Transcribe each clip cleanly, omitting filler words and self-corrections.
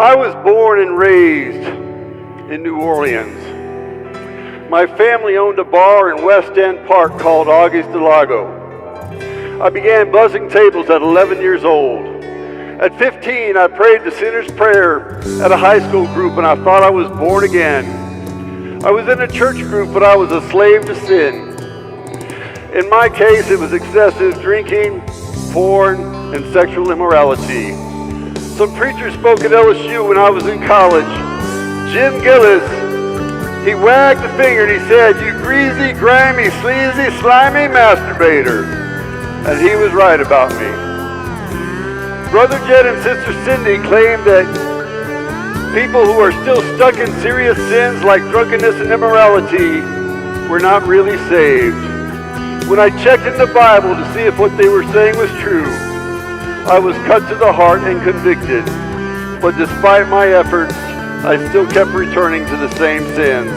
I was born and raised in New Orleans. My family owned a bar in West End Park called August del Lago. I began buzzing tables at 11 years old. At 15, I prayed the sinner's prayer at a high school group, and I thought I was born again. I was in a church group, but I was a slave to sin. In my case, it was excessive drinking, porn, and sexual immorality. Some preacher spoke at LSU when I was in college. Jim Gillis, he wagged a finger and he said, "You greasy, grimy, sleazy, slimy masturbator." And he was right about me. Brother Jed and Sister Cindy claimed that people who are still stuck in serious sins like drunkenness and immorality were not really saved. When I checked in the Bible to see if what they were saying was true, I was cut to the heart and convicted. But despite my efforts, I still kept returning to the same sins.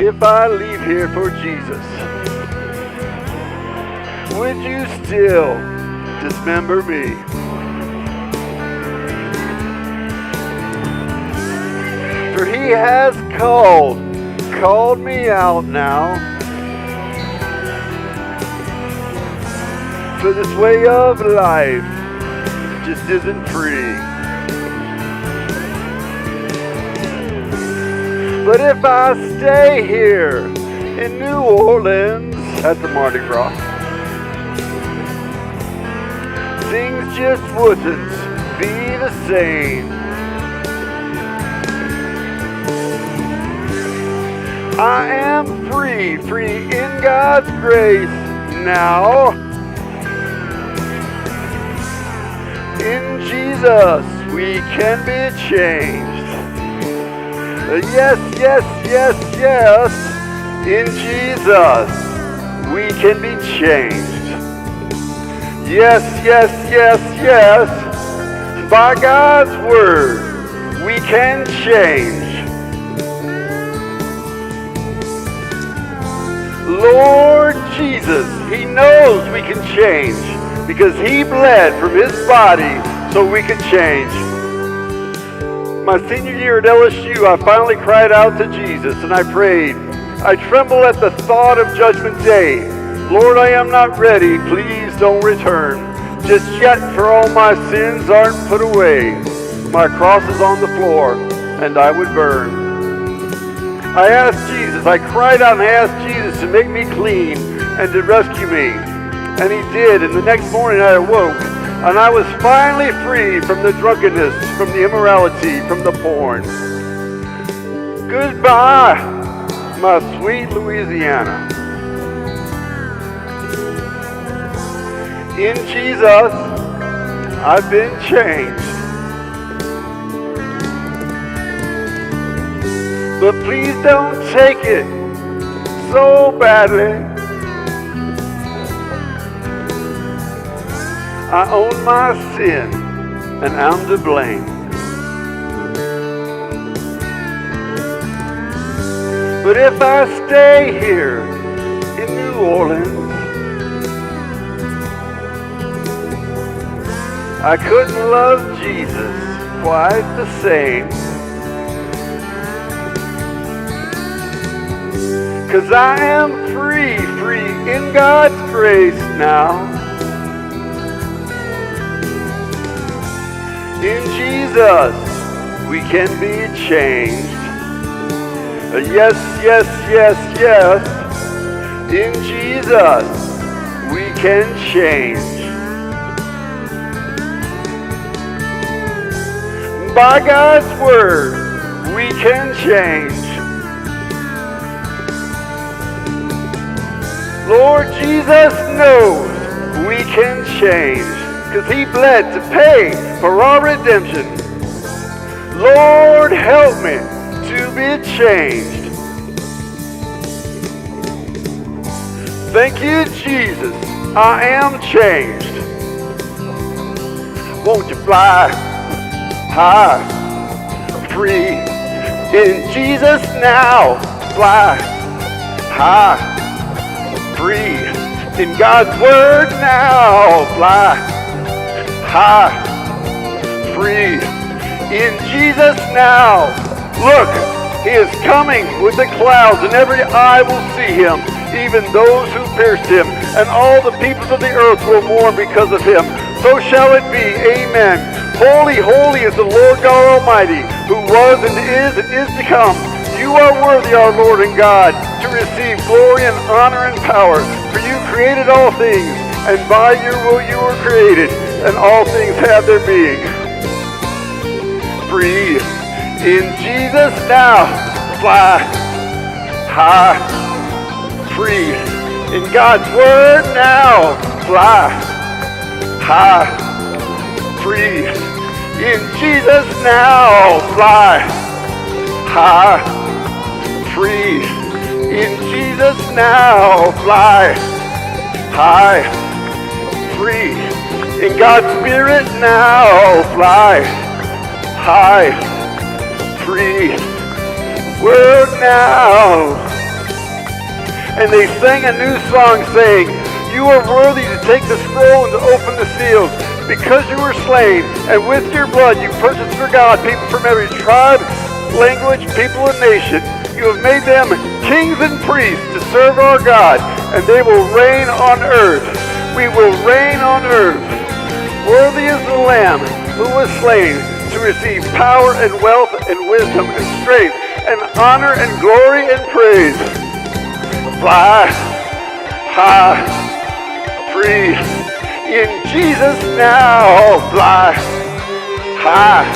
If I leave here for Jesus, would you still dismember me? For he has called me out now. For this way of life just isn't free. But if I stay here in New Orleans at the Mardi Gras, things just wouldn't be the same. I am free in God's grace now. In Jesus, we can be changed. Yes, yes, yes, yes. In Jesus, we can be changed. Yes, yes, yes, yes. By God's word, we can change. Lord Jesus, he knows we can change because he bled from his body so we could change. My senior year at LSU, I finally cried out to Jesus and I prayed. I tremble at the thought of Judgment Day. Lord, I am not ready. Please don't return just yet, for all my sins aren't put away. My cross is on the floor and I would burn. I asked Jesus, I cried out and I asked Jesus to make me clean and to rescue me. And he did, and the next morning I awoke, and I was finally free from the drunkenness, from the immorality, from the porn. Goodbye, my sweet Louisiana. In Jesus, I've been changed. But please don't take it so badly. I own my sin and I'm to blame. But if I stay here in New Orleans, I couldn't love Jesus quite the same. 'Cause I am free in God's grace now. In Jesus, we can be changed. Yes, yes, yes, yes. In Jesus, we can change. By God's word, we can change. Lord Jesus knows we can change, because he bled to pay for our redemption. Lord, help me to be changed. Thank you, Jesus, I am changed. Won't you fly high, free in Jesus now? Fly high, free in God's word now. Fly high, free. In Jesus now. Look, he is coming with the clouds, and every eye will see him, even those who pierced him, and all the peoples of the earth will mourn because of him. So shall it be. Amen. Holy, holy is the Lord God Almighty, who was and is to come. You are worthy, our Lord and God, to receive glory and honor and power. For you created all things, and by your will you were created, and all things have their being. Free. In Jesus now. Fly. High. Free. In God's word now. Fly. High. Free. In Jesus now. Fly. High. Free. In Jesus now. Fly. High. Free. In God's spirit now. Fly. High. Free. Word now. And they sang a new song saying, you are worthy to take the scroll and to open the seals, because you were slain, and with your blood you purchased for God people from every tribe, language, people, and nation. You have made them kings and priests to serve our God, and they will reign on earth. We will reign on earth. Worthy is the Lamb who was slain to receive power and wealth and wisdom and strength and honor and glory and praise. Fly, high, free. In Jesus now. Fly, high,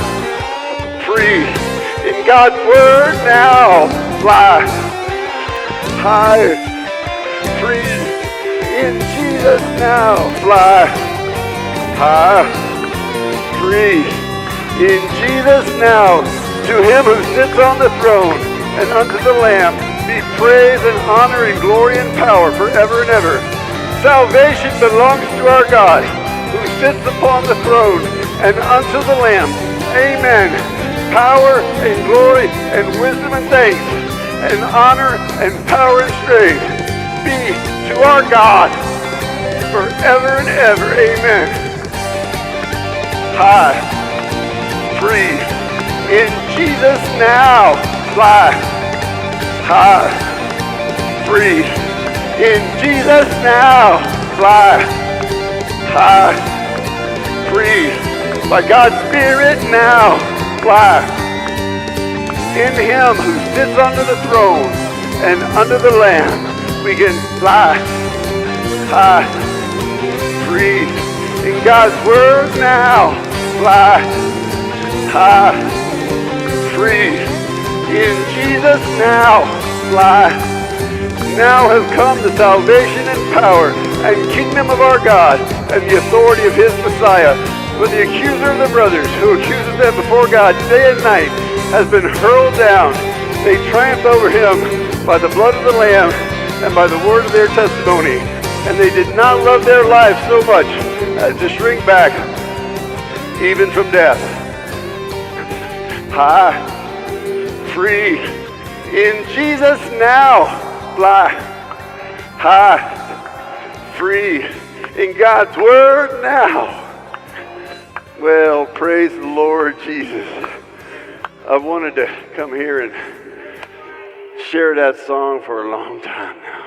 free. In God's word now. Fly, high, free. In Jesus now. Fly, high, free. In Jesus now. To him who sits on the throne and unto the Lamb be praise and honor and glory and power forever and ever. Salvation belongs to our God, who sits upon the throne, and unto the Lamb. Amen. Power and glory and wisdom and thanks and honor and power and strength be to our God forever and ever. Amen. High, free, in Jesus now. Fly, high, free. In Jesus now. Fly, high, free. By God's Spirit now. Fly. In him who sits under the throne and under the Lamb, we can fly, high, free. In God's word now. Fly, high, free. In Jesus now. Fly. Now has come the salvation and power and kingdom of our God and the authority of his Messiah. For the accuser of the brothers, who accuses them before God day and night, has been hurled down. They triumphed over him by the blood of the Lamb and by the word of their testimony. And they did not love their lives so much as to shrink back even from death. High, free, in Jesus now. Fly, high, free, in God's word now. Well, praise the Lord Jesus. I've wanted to come here and share that song for a long time now.